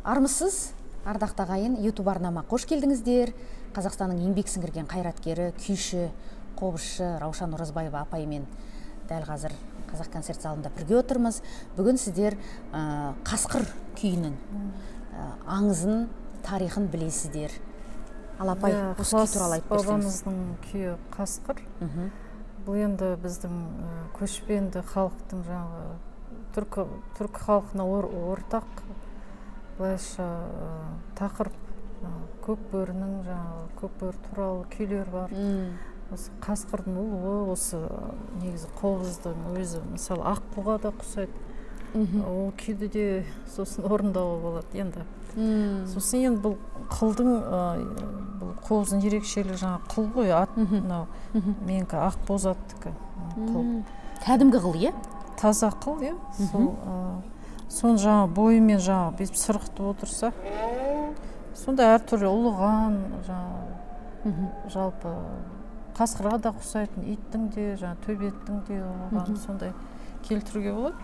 Армысыз, ардақты ағайын, YouTube арнама қош келдіңіздер. Қазақстанның еңбек сіңірген қайраткері, күйші, қобызшы Раушан Оразбаева апаймен дәл қазір Қазақконцерт залында бірге отырмыз. Бүгін сіздер Қасқыр күйінің аңызын, тарихын білесіздер. Ал апай, осы күй туралы айтып берсеңіз. Бабамыздың күйі Қасқыр. Бұл енді біздің көшпенді халықтың түркі халқына ортақ былайша тақырып көкбөрінің көкбөр туралы күйлер бар. Осы Қасқырдың ұлы, осы негізі қобыздың өзі, мысалы Аққуға да ұқсайды. Ол күйді де сосын орындауға болады енді. Сосын енді бұл қылдың, бұл қобыздың ерекшелігі қыл ғой, ат мынау менікі Ақбоз аттікі қыл. Кәдімгі қыл, е? Таза қыл, е? Соны бойымен бесіп сырғытып отырса, сонда әртүрлі ұлыған, жалпы қасқырға да ұқсайтын иттің де, төбеттің де ұлыған, сондай келтіруге болады.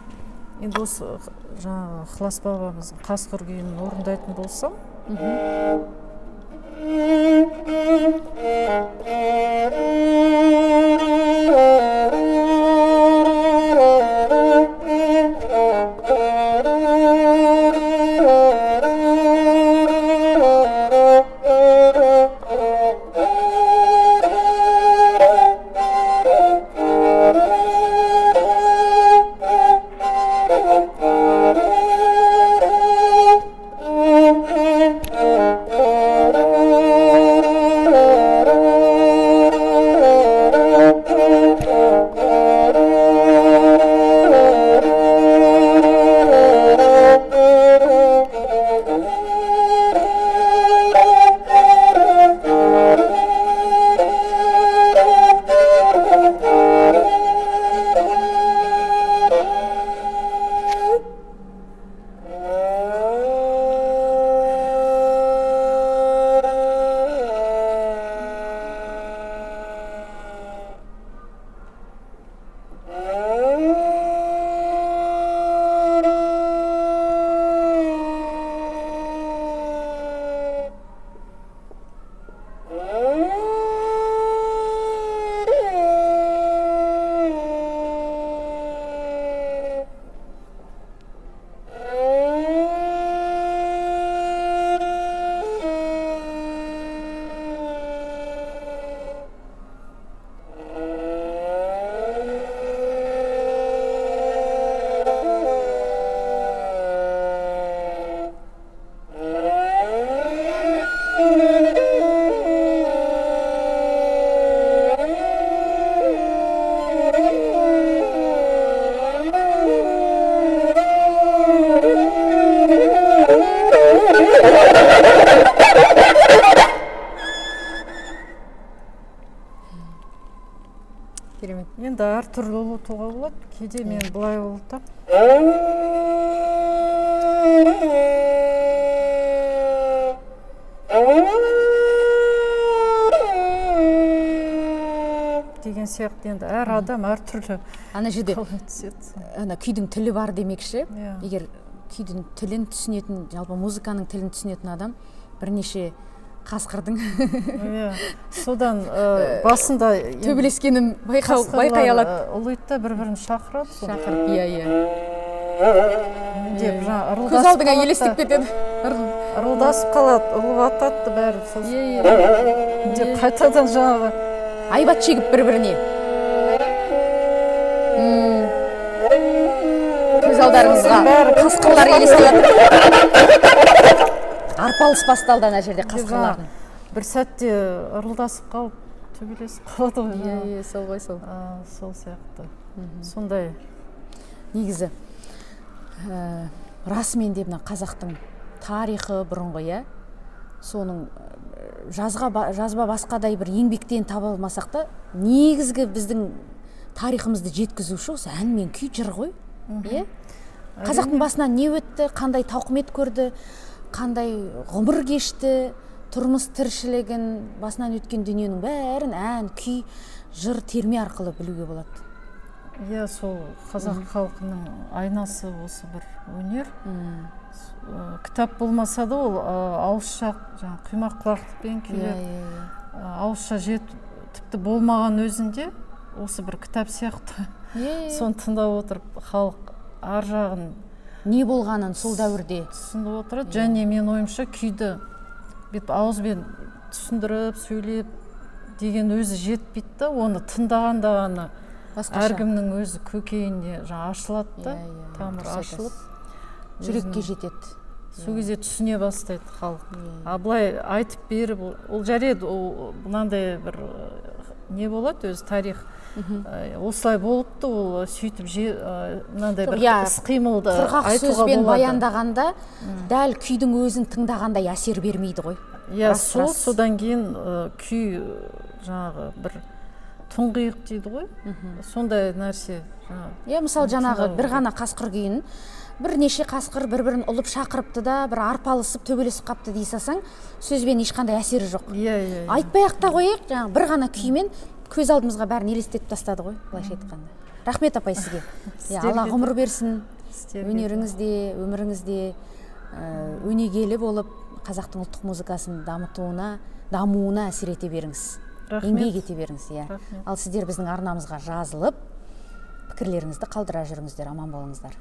Енді осы Ықылас бабамыздың Қасқыр күйін орындайтын болсам, енді әртүрлі ұлытуға болады, кейде мен бұлай ұлытам. Деген сияқты енді әр адам әртүрлі. Ана жерде күйдің тілі бар демекші. Егер күйдің тілін түсінетін, жалпы музыканың тілін түсінетін адам бірнеше Қасқырдың содан басында төбелескенін байқай алады. Ұлытта бір-бірін шақырады. Шақырып, иә. Көз алдыңа елестеп кетеді. Ырылдасып қалады, ұлыватады бәрі. Деп қайтадан айбат шегіп бір-біріне. Көз алдарыңызға қасқырлар елестеп жатыр. Арпалыс басталды ана жерде қасқырлардың. Бір сәтте ырылдасып қалып, төбелесіп қалады ғой. Сол ғой сол. Сол сияқты. Сондай. Негізі, расымен де қазақтың тарихы бұрынғы, соның жазба басқадай бір еңбектен таба алмасақ та, негізгі біздің тарихымызды жеткізуші осы ән мен күй, жыр ғой. Қазақтың басынан не өтті, қандай тауқымет көрді, қандай ғұмыр кешті, тұрмыс тіршілігін, басынан өткен дүниенің бәрін ән, күй, жыр, терме арқылы білуге болады. Иә, сол қазақ халқының айнасы осы бір өнер. кітап болмаса да ол ауызша жаңағы құймақ құлақтықпен күйлер ауызша тіпті болмаған өзінде осы бір кітап сияқты соны тыңдап отырып халық ар жағын не болғанын сол дәуірде түсініп отырады. Және мен ойымша күйді бүйтіп ауызбен түсіндіріп сөйлеп деген өзі жетпейді да, оны тыңдағанда ғана әркімнің өзі көкейіне жаңа ашылады да, тамыр ашылып жүрекке жетеді. Сол кезде түсіне бастайды халық. А былай айтып беріп, ол жарайды, мынандай бір не болады өзі тарих. Осылай болыпты, ол сөйтіп мынандай бір іс-қимылды құрғақ айтуға сөзбен болады. баяндағанда дәл күйдің өзін тыңдағандай әсер бермейді ғой. Содан кейін күй жаңағы бір тұңғиық дейді ғой, сондай нәрсе. Мысалы жаңағы бір ғана қасқыр күйін бірнеше қасқыр бір-бірін ұлып шақырыпты да, бір арпалысып төбелесіп қапты дей салсаң, сөзбен ешқандай әсері жоқ. Айтпай-ақ та қояйық, жаңағы бір ғана күймен көз алдымызға бәрін елестетіп тастады ғой, былайша айтқанда. Рахмет апай сізге. Алла ғұмыр берсін. Өнеріңізде, өміріңізде өнегелі болып, қазақтың ұлттық музыкасын дамуына әсер ете беріңіз. Еңбек ете беріңіз. Ал сіздер біздің арнамызға жазылып, пікірлеріңізді қалдыра жүріңіздер, аман болыңыздар.